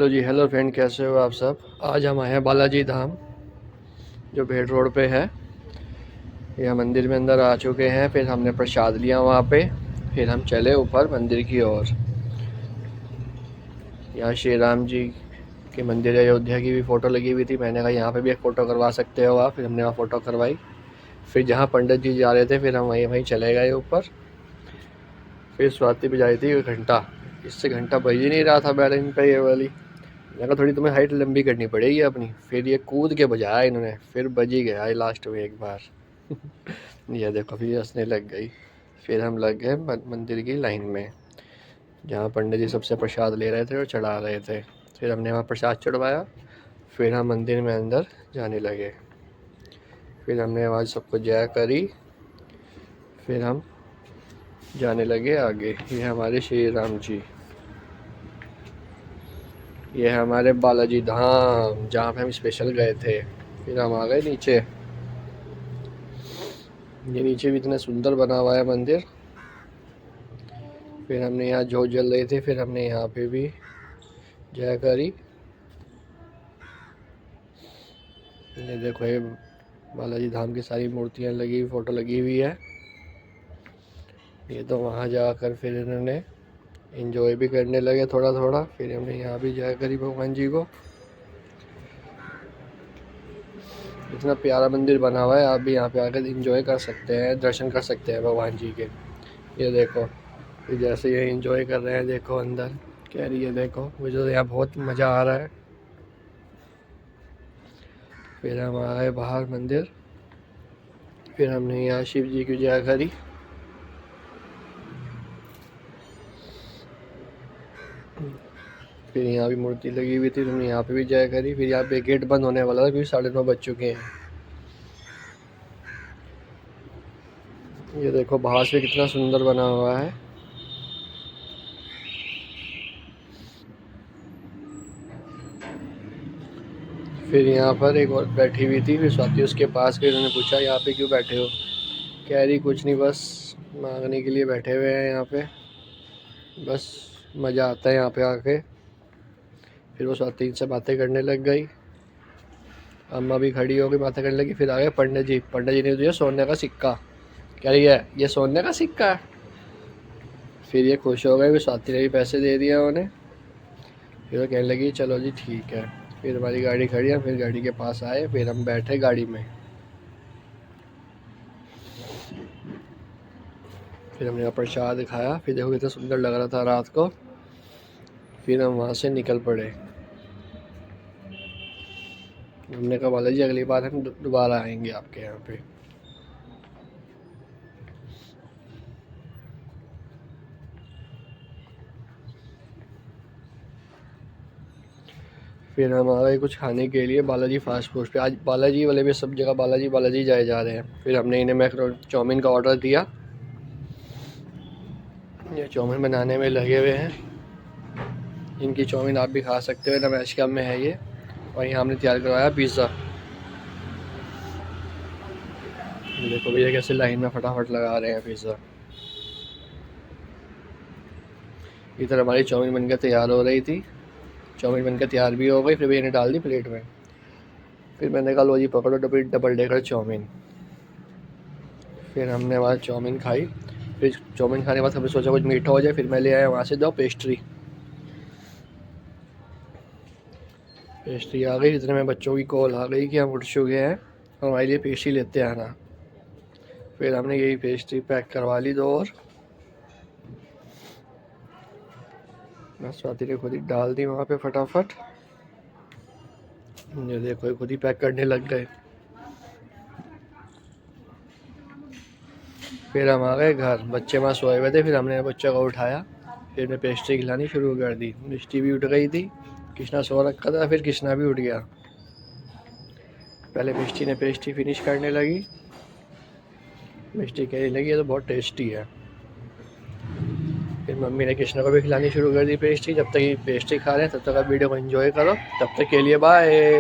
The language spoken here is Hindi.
हेलो फ्रेंड, कैसे हो आप सब। आज हम आए हैं बालाजी धाम, जो भेड़ रोड पे है। यह मंदिर में अंदर आ चुके हैं। फिर हमने प्रसाद लिया वहाँ पे। फिर हम चले ऊपर मंदिर की ओर। यहाँ श्री राम जी के मंदिर अयोध्या की भी फ़ोटो लगी हुई थी। मैंने कहा यहाँ पे भी एक फ़ोटो करवा सकते हो आप। फिर हमने वहाँ फ़ोटो करवाई। फिर जहाँ पंडित जी जा रहे थे फिर हम वहीं चले गए ऊपर। फिर स्वाति बजाई थी घंटा। इससे घंटा बज ही नहीं रहा था बैलेंस पे ये वाली। मैंने कहा थोड़ी तुम्हें हाइट लंबी करनी पड़ेगी अपनी। फिर ये कूद के बजाया इन्होंने। फिर बज ही गया लास्ट में एक बार। ये देखो फिर हंसने लग गई। फिर हम लग गए मंदिर की लाइन में, जहाँ पंडित जी सबसे प्रसाद ले रहे थे और चढ़ा रहे थे। फिर हमने वहाँ प्रसाद चढ़वाया। फिर हम मंदिर में अंदर जाने लगे। फिर हमने वहाँ सबको जय करी। फिर हम जाने लगे आगे। ये हमारे श्री राम जी, ये है हमारे बालाजी धाम, जहाँ पे हम स्पेशल गए थे। फिर हम आ गए नीचे। ये नीचे भी इतना सुंदर बना हुआ है मंदिर। फिर हमने यहाँ जोत जल रही थी, फिर हमने यहाँ पे भी जय करी। ये देखो, ये बालाजी धाम की सारी मूर्तियाँ लगी हुई, फ़ोटो लगी हुई है। ये तो वहाँ जाकर फिर इन्होंने एंजॉय भी करने लगे थोड़ा थोड़ा। फिर हमने यहाँ भी जय करी भगवान जी को। इतना प्यारा मंदिर बना हुआ है, आप भी यहाँ पे आकर एंजॉय कर सकते हैं, दर्शन कर सकते हैं भगवान जी के। ये देखो, ये जैसे ये एंजॉय कर रहे हैं, देखो अंदर कह रही है, देखो मुझे तो यहाँ बहुत मज़ा आ रहा है। फिर हम आ गए बाहर मंदिर। फिर हमने यहाँ शिव जी की जय करी। फिर यहाँ भी मूर्ति लगी हुई थी, हमने यहाँ पे भी जय करी। फिर यहाँ पे गेट बंद होने वाला था क्योंकि 9:30 बज चुके हैं। ये देखो बाहर से कितना सुंदर बना हुआ है। फिर यहाँ पर एक और बैठी हुई थी। फिर स्वाति उसके पास गई। उन्होंने पूछा यहाँ पे क्यों बैठे हो। कह रही कुछ नहीं, बस मांगने के लिए बैठे हुए हैं यहाँ पे, बस मज़ा आता है यहाँ पे आके। फिर वो स्वाति से बातें करने लग गई। अम्मा भी खड़ी हो गई, बातें करने लगी। फिर आ गए पंडित जी। पंडित जी ने दिया सोने का सिक्का। कह रही है ये सोने का सिक्का है। फिर ये खुश हो गए। फिर स्वाति ने भी पैसे दे दिया उन्हें। फिर वो कहने लगी चलो जी ठीक है। फिर हमारी गाड़ी खड़ी है। फिर गाड़ी के पास आए। फिर हम बैठे गाड़ी में। फिर हमने प्रसाद खाया। फिर देखो कितना सुंदर लग रहा था रात को। फिर हम वहाँ से निकल पड़े। हमने कहा बालाजी अगली बार हम दोबारा आएंगे आपके यहाँ पे। फिर हम आ गए कुछ खाने के लिए बालाजी फास्ट फूड पे। आज बालाजी वाले भी सब जगह बालाजी बालाजी जाए जा रहे हैं। फिर हमने इन्हें मैक्रोन चाउमीन का ऑर्डर दिया। ये चाउमीन बनाने में लगे हुए हैं। इनकी चाउमीन आप भी खा सकते हो, रमेश कम में है ये। और यहाँ हमने तैयार करवाया पिज़्ज़ा। देखो भैया कैसे लाइन में फटाफट लगा रहे हैं पिज़्ज़ा। इधर हमारी चाउमीन बनकर तैयार हो रही थी। चाउमीन बनकर तैयार भी हो गई। फिर भैया ने डाल दी प्लेट में। फिर मैंने कहा लो जी पकड़ो डबल डेकर चाउमीन। फिर हमने वहाँ चाउमीन खाई। फिर चाउमीन खाने के बाद हमने सोचा कुछ मीठा हो जाए। फिर मैं ले आया वहाँ से 2 पेस्ट्री। पेस्ट्री आ गई। इतने में बच्चों की कॉल आ गई कि हम उठ चुके हैं, हमारे लिए पेस्ट्री लेते आना। फिर हमने यही पेस्ट्री पैक करवा ली 2 और। बस स्वाति ने खुद ही डाल दी वहाँ पे फटाफट। ये देखो खुद ही पैक करने लग गए। फिर हम आ गए घर। बच्चे वहाँ सोए हुए थे। फिर हमने बच्चों को उठाया। फिर हमने पेस्ट्री खिलानी शुरू कर दी। मिष्टी भी उठ गई थी। कृष्णा सो रखा था। फिर कृष्णा भी उठ गया। पहले मिष्टी ने पेस्ट्री फिनिश करने लगी। मिष्टी कहने लगी ये तो बहुत टेस्टी है। फिर मम्मी ने कृष्णा को भी खिलानी शुरू कर दी पेस्ट्री। जब तक ये पेस्ट्री खा रहे हैं तब तक आप वीडियो को एंजॉय करो। तब तक के लिए बाय।